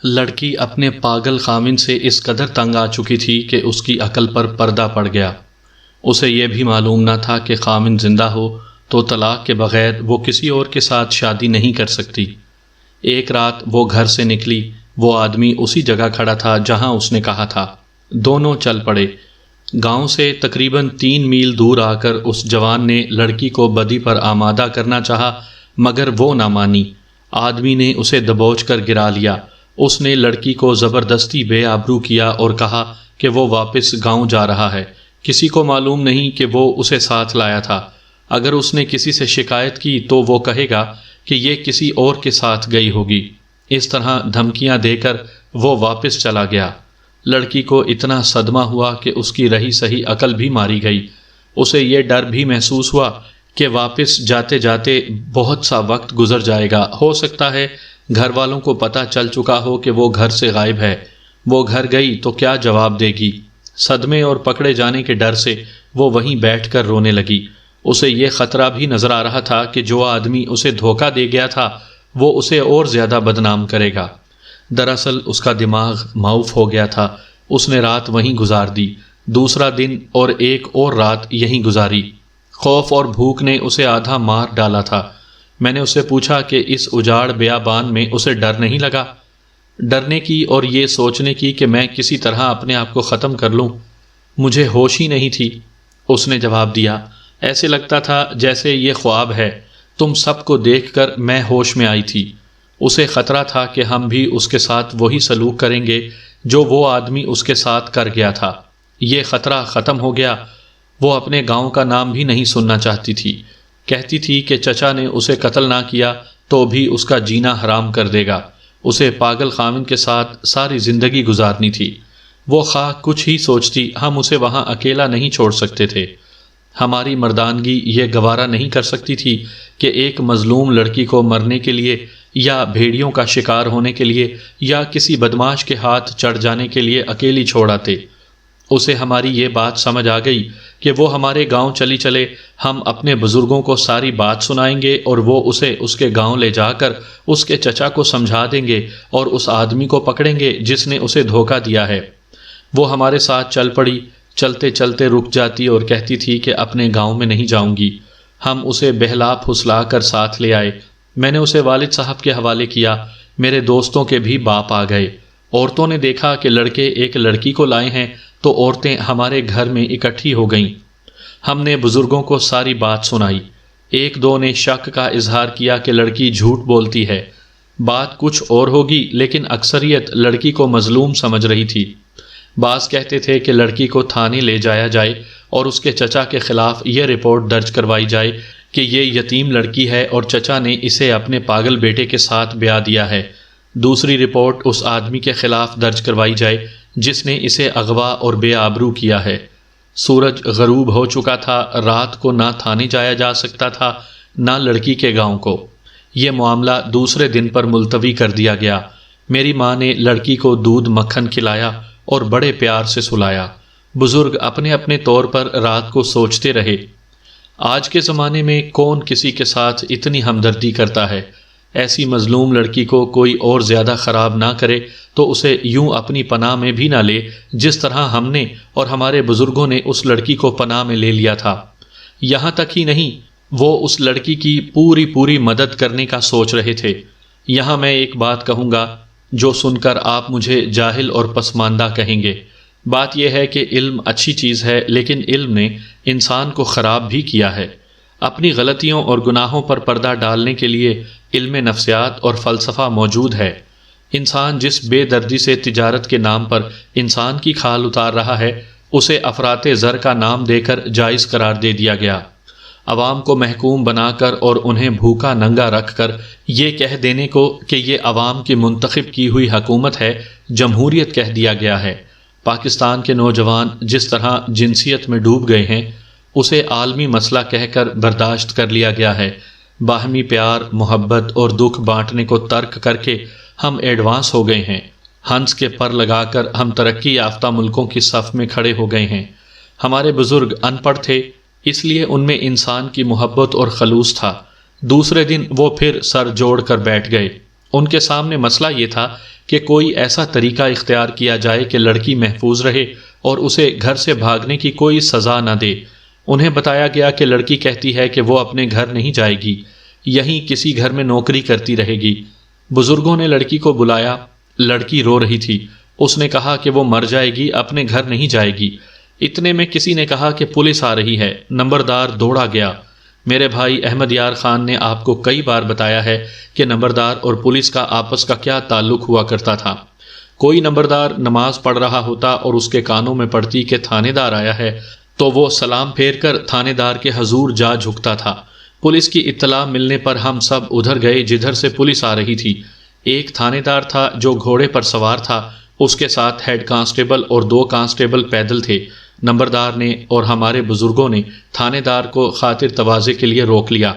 لڑکی اپنے پاگل خاوند سے اس قدر تنگ آ چکی تھی کہ اس کی عقل پر پردہ پڑ گیا۔ اسے یہ بھی معلوم نہ تھا کہ خاوند زندہ ہو تو طلاق کے بغیر وہ کسی اور کے ساتھ شادی نہیں کر سکتی۔ ایک رات وہ گھر سے نکلی، وہ آدمی اسی جگہ کھڑا تھا جہاں اس نے کہا تھا۔ دونوں چل پڑے۔ گاؤں سے تقریباً 3 میل دور آ کر اس جوان نے لڑکی کو بدی پر آمادہ کرنا چاہا، مگر وہ نہ مانی۔ آدمی نے اسے دبوچ کر گرا لیا۔ اس نے لڑکی کو زبردستی بے آبرو کیا اور کہا کہ وہ واپس گاؤں جا رہا ہے، کسی کو معلوم نہیں کہ وہ اسے ساتھ لایا تھا۔ اگر اس نے کسی سے شکایت کی تو وہ کہے گا کہ یہ کسی اور کے ساتھ گئی ہوگی۔ اس طرح دھمکیاں دے کر وہ واپس چلا گیا۔ لڑکی کو اتنا صدمہ ہوا کہ اس کی رہی سہی عقل بھی ماری گئی۔ اسے یہ ڈر بھی محسوس ہوا کہ واپس جاتے جاتے بہت سا وقت گزر جائے گا، ہو سکتا ہے گھر والوں کو پتہ چل چکا ہو کہ وہ گھر سے غائب ہے۔ وہ گھر گئی تو کیا جواب دے گی؟ صدمے اور پکڑے جانے کے ڈر سے وہ وہیں بیٹھ کر رونے لگی۔ اسے یہ خطرہ بھی نظر آ رہا تھا کہ جو آدمی اسے دھوکہ دے گیا تھا وہ اسے اور زیادہ بدنام کرے گا۔ دراصل اس کا دماغ معوف ہو گیا تھا۔ اس نے رات وہیں گزار دی، دوسرا دن اور ایک اور رات یہیں گزاری۔ خوف اور بھوک نے اسے آدھا مار ڈالا تھا۔ میں نے اسے پوچھا کہ اس اجاڑ بیابان میں اسے ڈر نہیں لگا؟ ڈرنے کی اور یہ سوچنے کی کہ میں کسی طرح اپنے آپ کو ختم کر لوں؟ مجھے ہوش ہی نہیں تھی۔ اس نے جواب دیا، ایسے لگتا تھا جیسے یہ خواب ہے، تم سب کو دیکھ کر میں ہوش میں آئی تھی۔ اسے خطرہ تھا کہ ہم بھی اس کے ساتھ وہی سلوک کریں گے جو وہ آدمی اس کے ساتھ کر گیا تھا۔ یہ خطرہ ختم ہو گیا۔ وہ اپنے گاؤں کا نام بھی نہیں سننا چاہتی تھی۔ کہتی تھی کہ چچا نے اسے قتل نہ کیا تو بھی اس کا جینا حرام کر دے گا۔ اسے پاگل خاوند کے ساتھ ساری زندگی گزارنی تھی۔ وہ خواہ کچھ ہی سوچتی، ہم اسے وہاں اکیلا نہیں چھوڑ سکتے تھے۔ ہماری مردانگی یہ گوارا نہیں کر سکتی تھی کہ ایک مظلوم لڑکی کو مرنے کے لیے یا بھیڑیوں کا شکار ہونے کے لیے یا کسی بدماش کے ہاتھ چڑھ جانے کے لیے اکیلی چھوڑ آتے۔ اسے ہماری یہ بات سمجھ آ گئی کہ وہ ہمارے گاؤں چلی چلے، ہم اپنے بزرگوں کو ساری بات سنائیں گے اور وہ اسے اس کے گاؤں لے جا کر اس کے چچا کو سمجھا دیں گے اور اس آدمی کو پکڑیں گے جس نے اسے دھوکہ دیا ہے۔ وہ ہمارے ساتھ چل پڑی، چلتے چلتے رک جاتی اور کہتی تھی کہ اپنے گاؤں میں نہیں جاؤں گی۔ ہم اسے بہلا پھسلا کر ساتھ لے آئے۔ میں نے اسے والد صاحب کے حوالے کیا۔ میرے دوستوں کے بھی باپ آ گئے۔ عورتوں نے دیکھا کہ لڑکے ایک لڑکی کو لائے ہیں تو عورتیں ہمارے گھر میں اکٹھی ہو گئیں۔ ہم نے بزرگوں کو ساری بات سنائی۔ ایک دو نے شک کا اظہار کیا کہ لڑکی جھوٹ بولتی ہے، بات کچھ اور ہوگی، لیکن اکثریت لڑکی کو مظلوم سمجھ رہی تھی۔ بعض کہتے تھے کہ لڑکی کو تھانے لے جایا جائے اور اس کے چچا کے خلاف یہ رپورٹ درج کروائی جائے کہ یہ یتیم لڑکی ہے اور چچا نے اسے اپنے پاگل بیٹے کے ساتھ بیاہ دیا ہے۔ دوسری رپورٹ اس آدمی کے خلاف درج کروائی جائے جس نے اسے اغوا اور بے آبرو کیا ہے۔ سورج غروب ہو چکا تھا۔ رات کو نہ تھانے جایا جا سکتا تھا نہ لڑکی کے گاؤں کو۔ یہ معاملہ دوسرے دن پر ملتوی کر دیا گیا۔ میری ماں نے لڑکی کو دودھ مکھن کھلایا اور بڑے پیار سے سلایا۔ بزرگ اپنے اپنے طور پر رات کو سوچتے رہے، آج کے زمانے میں کون کسی کے ساتھ اتنی ہمدردی کرتا ہے؟ ایسی مظلوم لڑکی کو کوئی اور زیادہ خراب نہ کرے تو اسے یوں اپنی پناہ میں بھی نہ لے جس طرح ہم نے اور ہمارے بزرگوں نے اس لڑکی کو پناہ میں لے لیا تھا۔ یہاں تک ہی نہیں، وہ اس لڑکی کی پوری مدد کرنے کا سوچ رہے تھے۔ یہاں میں ایک بات کہوں گا جو سن کر آپ مجھے جاہل اور پسماندہ کہیں گے۔ بات یہ ہے کہ علم اچھی چیز ہے، لیکن علم نے انسان کو خراب بھی کیا ہے۔ اپنی غلطیوں اور گناہوں پر پردہ ڈالنے کے لیے علم نفسیات اور فلسفہ موجود ہے۔ انسان جس بے دردی سے تجارت کے نام پر انسان کی کھال اتار رہا ہے، اسے افراط زر کا نام دے کر جائز قرار دے دیا گیا۔ عوام کو محکوم بنا کر اور انہیں بھوکا ننگا رکھ کر یہ کہہ دینے کو کہ یہ عوام کی منتخب کی ہوئی حکومت ہے، جمہوریت کہہ دیا گیا ہے۔ پاکستان کے نوجوان جس طرح جنسیت میں ڈوب گئے ہیں، اسے عالمی مسئلہ کہہ کر برداشت کر لیا گیا ہے۔ باہمی پیار، محبت اور دکھ بانٹنے کو ترک کر کے ہم ایڈوانس ہو گئے ہیں۔ ہنس کے پر لگا کر ہم ترقی یافتہ ملکوں کی صف میں کھڑے ہو گئے ہیں۔ ہمارے بزرگ ان پڑھ تھے، اس لیے ان میں انسان کی محبت اور خلوص تھا۔ دوسرے دن وہ پھر سر جوڑ کر بیٹھ گئے۔ ان کے سامنے مسئلہ یہ تھا کہ کوئی ایسا طریقہ اختیار کیا جائے کہ لڑکی محفوظ رہے اور اسے گھر سے بھاگنے کی کوئی سزا نہ دے۔ انہیں بتایا گیا کہ لڑکی کہتی ہے کہ وہ اپنے گھر نہیں جائے گی، یہیں کسی گھر میں نوکری کرتی رہے گی۔ بزرگوں نے لڑکی کو بلایا، لڑکی رو رہی تھی۔ اس نے کہا کہ وہ مر جائے گی، اپنے گھر نہیں جائے گی۔ اتنے میں کسی نے کہا کہ پولیس آ رہی ہے۔ نمبردار دوڑا گیا۔ میرے بھائی احمد یار خان نے آپ کو کئی بار بتایا ہے کہ نمبردار اور پولیس کا آپس کا کیا تعلق ہوا کرتا تھا۔ کوئی نمبردار نماز پڑھ رہا ہوتا اور اس کے کانوں میں پڑتی کہ تھانے دار آیا ہے تو وہ سلام پھیر کر تھانے دار کے حضور جا جھکتا تھا۔ پولیس کی اطلاع ملنے پر ہم سب ادھر گئے جدھر سے پولیس آ رہی تھی۔ ایک تھانے دار تھا جو گھوڑے پر سوار تھا، اس کے ساتھ ہیڈ کانسٹیبل اور 2 کانسٹیبل پیدل تھے۔ نمبردار نے اور ہمارے بزرگوں نے تھانے دار کو خاطر تواضع کے لیے روک لیا۔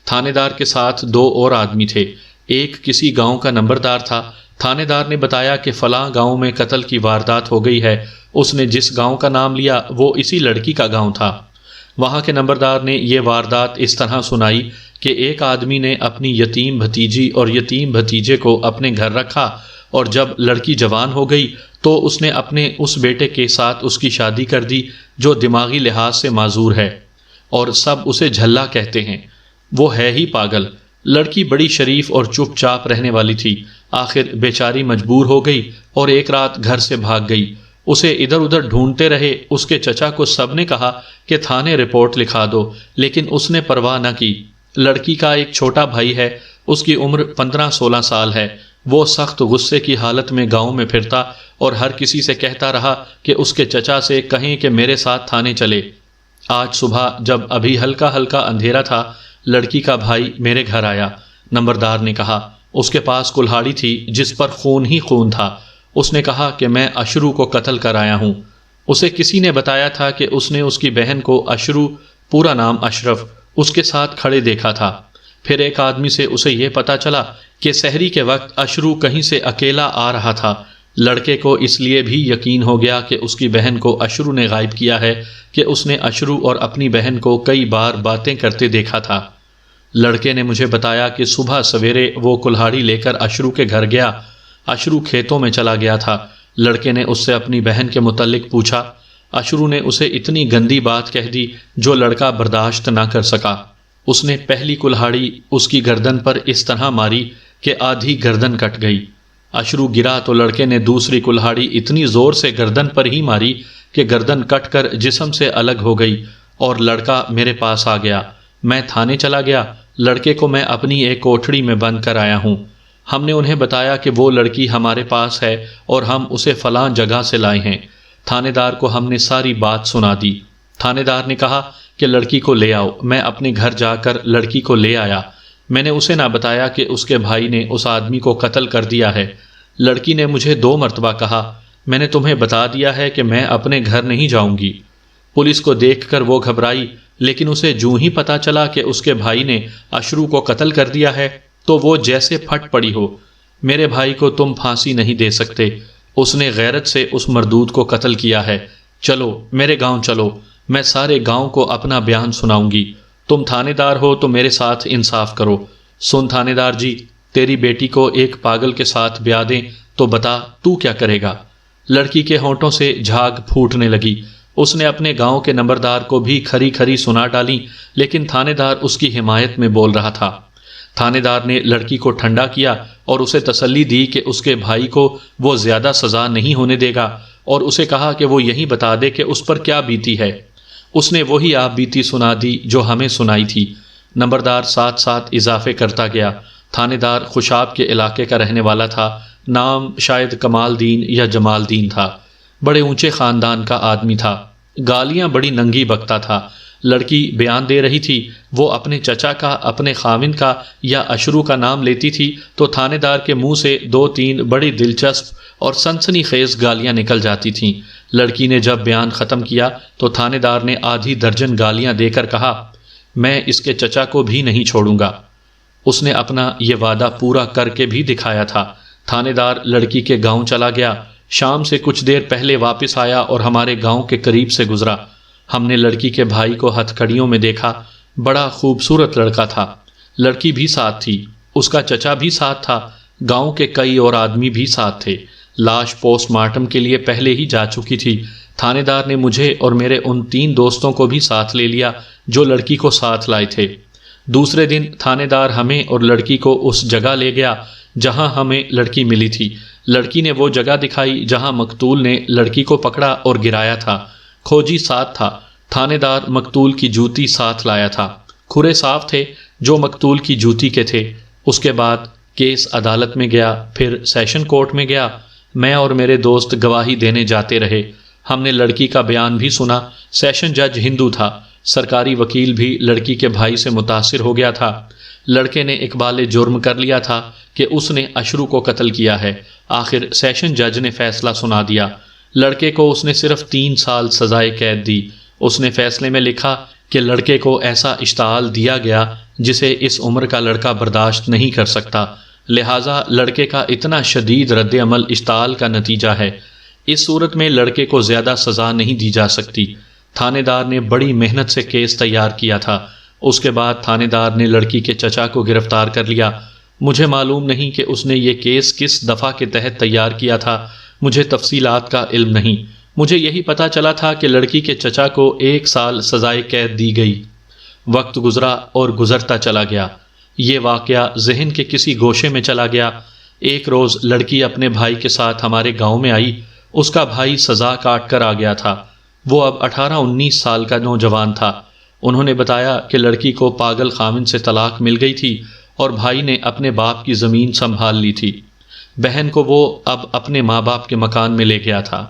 تھانے دار کے ساتھ 2 اور آدمی تھے۔ ایک کسی گاؤں کا نمبردار تھا۔ تھانے دار نے بتایا کہ فلاں گاؤں میں قتل کی واردات ہو گئی ہے۔ اس نے جس گاؤں کا نام لیا وہ اسی لڑکی کا گاؤں تھا۔ وہاں کے نمبردار نے یہ واردات اس طرح سنائی کہ ایک آدمی نے اپنی یتیم بھتیجی اور یتیم بھتیجے کو اپنے گھر رکھا، اور جب لڑکی جوان ہو گئی تو اس نے اپنے اس بیٹے کے ساتھ اس کی شادی کر دی جو دماغی لحاظ سے معذور ہے، اور سب اسے جھلا کہتے ہیں۔ وہ ہے ہی پاگل۔ لڑکی بڑی شریف اور چپ چاپ رہنے والی تھی۔ آخر بیچاری مجبور ہو گئی اور ایک رات گھر سے بھاگ گئی۔ اسے ادھر ادھر ڈھونڈتے رہے۔ اس کے چچا کو سب نے کہا کہ تھانے رپورٹ لکھا دو، لیکن اس نے پرواہ نہ کی۔ لڑکی کا ایک چھوٹا بھائی ہے، اس کی عمر 15-16 سال ہے۔ وہ سخت غصے کی حالت میں گاؤں میں پھرتا اور ہر کسی سے کہتا رہا کہ اس کے چچا سے کہیں کہ میرے ساتھ تھانے چلے۔ آج صبح جب ابھی ہلکا ہلکا اندھیرا تھا، لڑکی کا بھائی میرے گھر آیا۔ نمبردار نے کہا اس کے پاس کلہاڑی تھی جس پر خون ہی خون تھا۔ اس نے کہا کہ میں اشرو کو قتل کر آیا ہوں۔ اسے کسی نے بتایا تھا کہ اس نے اس کی بہن کو اشرو، پورا نام اشرف، اس کے ساتھ کھڑے دیکھا تھا۔ پھر ایک آدمی سے اسے یہ پتا چلا کہ سحری کے وقت اشرو کہیں سے اکیلا آ رہا تھا۔ لڑکے کو اس لیے بھی یقین ہو گیا کہ اس کی بہن کو اشرو نے غائب کیا ہے کہ اس نے اشرو اور اپنی بہن کو کئی بار باتیں کرتے دیکھا تھا۔ لڑکے نے مجھے بتایا کہ صبح سویرے وہ کلہاڑی لے کر اشرو کے گھر گیا۔ اشرو کھیتوں میں چلا گیا تھا۔ لڑکے نے اس سے اپنی بہن کے متعلق پوچھا۔ اشرو نے اسے اتنی گندی بات کہہ دی جو لڑکا برداشت نہ کر سکا۔ اس نے پہلی کلہاڑی اس کی گردن پر اس طرح ماری کہ آدھی گردن کٹ گئی۔ اشرو گرا تو لڑکے نے دوسری کلہاڑی اتنی زور سے گردن پر ہی ماری کہ گردن کٹ کر جسم سے الگ ہو گئی، اور لڑکا میرے پاس آ گیا۔ میں تھانے چلا گیا۔ لڑکے کو میں اپنی ایک کوٹھڑی میں بند کر آیا ہوں۔ ہم نے انہیں بتایا کہ وہ لڑکی ہمارے پاس ہے اور ہم اسے فلاں جگہ سے لائے ہیں۔ تھانے دار کو ہم نے ساری بات سنا دی۔ تھانے دار نے کہا کہ لڑکی کو لے آؤ۔ میں اپنے گھر جا کر لڑکی کو لے آیا۔ میں نے اسے نہ بتایا کہ اس کے بھائی نے اس آدمی کو قتل کر دیا ہے۔ لڑکی نے مجھے 2 مرتبہ کہا میں نے تمہیں بتا دیا ہے کہ میں اپنے گھر نہیں جاؤں گی۔ پولیس کو دیکھ کر وہ گھبرائی، لیکن اسے جوں ہی پتا چلا کہ اس کے بھائی نے اشرو کو قتل کر دیا ہے تو وہ جیسے پھٹ پڑی ہو۔ میرے بھائی کو تم پھانسی نہیں دے سکتے، اس نے غیرت سے اس مردود کو قتل کیا ہے۔ چلو میرے گاؤں چلو، میں سارے گاؤں کو اپنا بیان سناؤں گی۔ تم تھانے دار ہو تو میرے ساتھ انصاف کرو۔ سن تھانے دار جی، تیری بیٹی کو ایک پاگل کے ساتھ بیاہ دیں تو بتا تو کیا کرے گا؟ لڑکی کے ہونٹوں سے جھاگ پھوٹنے لگی۔ اس نے اپنے گاؤں کے نمبردار کو بھی کھری کھری سنا ڈالی، لیکن تھانے دار اس کی حمایت میں بول رہا تھا۔ تھانے دار نے لڑکی کو ٹھنڈا کیا اور اسے تسلی دی کہ اس کے بھائی کو وہ زیادہ سزا نہیں ہونے دے گا، اور اسے کہا کہ وہ یہی بتا دے کہ اس پر کیا بیتی ہے۔ اس نے وہی آپ بیتی سنا دی جو ہمیں سنائی تھی۔ نمبردار ساتھ ساتھ اضافے کرتا گیا۔ تھانے دار خوشاب کے علاقے کا رہنے والا تھا۔ نام شاید کمال دین یا جمال دین تھا۔ بڑے اونچے خاندان کا آدمی تھا۔ گالیاں بڑی ننگی بکتا تھا۔ لڑکی بیان دے رہی تھی، وہ اپنے چچا کا، اپنے خاوند کا یا اشرو کا نام لیتی تھی تو تھانے دار کے منہ سے 2-3 بڑی دلچسپ اور سنسنی خیز گالیاں نکل جاتی تھیں۔ لڑکی نے جب بیان ختم کیا تو تھانے دار نے آدھی درجن گالیاں دے کر کہا میں اس کے چچا کو بھی نہیں چھوڑوں گا۔ اس نے اپنا یہ وعدہ پورا کر کے بھی دکھایا تھا۔ تھانے دار لڑکی کے گاؤں چلا گیا۔ شام سے کچھ دیر پہلے واپس آیا اور ہمارے گاؤں کے قریب سے گزرا۔ ہم نے لڑکی کے بھائی کو ہتھ کڑیوں میں دیکھا۔ بڑا خوبصورت لڑکا تھا۔ لڑکی بھی ساتھ تھی، اس کا چچا بھی ساتھ تھا۔ گاؤں کے کئی اور آدمی بھی ساتھ تھے۔ لاش پوسٹ مارٹم کے لیے پہلے ہی جا چکی تھی۔ تھانے دار نے مجھے اور میرے ان 3 دوستوں کو بھی ساتھ لے لیا جو لڑکی کو ساتھ لائے تھے۔ دوسرے دن تھانے دار ہمیں اور لڑکی کو اس جگہ لے گیا جہاں ہمیں لڑکی ملی تھی۔ لڑکی نے وہ جگہ دکھائی جہاں مقتول نے لڑکی کو پکڑا اور گرایا تھا۔ کھوجی ساتھ تھا۔ تھانے دار مقتول کی جوتی ساتھ لایا تھا۔ کھرے صاف تھے جو مقتول کی جوتی کے تھے۔ اس کے بعد کیس عدالت میں گیا، پھر سیشن کورٹ میں گیا۔ میں اور میرے دوست گواہی دینے جاتے رہے۔ ہم نے لڑکی کا بیان بھی سنا۔ سیشن جج ہندو تھا۔ سرکاری وکیل بھی لڑکی کے بھائی سے متاثر ہو گیا تھا۔ لڑکے نے اقبال جرم کر لیا تھا کہ اس نے اشرو کو قتل کیا ہے۔ آخر سیشن جج نے فیصلہ سنا دیا۔ لڑکے کو اس نے صرف 3 سال سزائے قید دی۔ اس نے فیصلے میں لکھا کہ لڑکے کو ایسا اشتعال دیا گیا جسے اس عمر کا لڑکا برداشت نہیں کر سکتا، لہٰذا لڑکے کا اتنا شدید رد عمل اشتعال کا نتیجہ ہے۔ اس صورت میں لڑکے کو زیادہ سزا نہیں دی جا سکتی۔ تھانے دار نے بڑی محنت سے کیس تیار کیا تھا۔ اس کے بعد تھانے دار نے لڑکی کے چچا کو گرفتار کر لیا۔ مجھے معلوم نہیں کہ اس نے یہ کیس کس دفعہ کے تحت تیار کیا تھا، مجھے تفصیلات کا علم نہیں۔ مجھے یہی پتہ چلا تھا کہ لڑکی کے چچا کو 1 سال سزائے قید دی گئی۔ وقت گزرا اور گزرتا چلا گیا۔ یہ واقعہ ذہن کے کسی گوشے میں چلا گیا۔ ایک روز لڑکی اپنے بھائی کے ساتھ ہمارے گاؤں میں آئی۔ اس کا بھائی سزا کاٹ کر آ گیا تھا۔ وہ اب 18-19 سال کا نوجوان تھا۔ انہوں نے بتایا کہ لڑکی کو پاگل خامن سے طلاق مل گئی تھی اور بھائی نے اپنے باپ کی زمین سنبھال لی تھی۔ بہن کو وہ اب اپنے ماں باپ کے مکان میں لے گیا تھا۔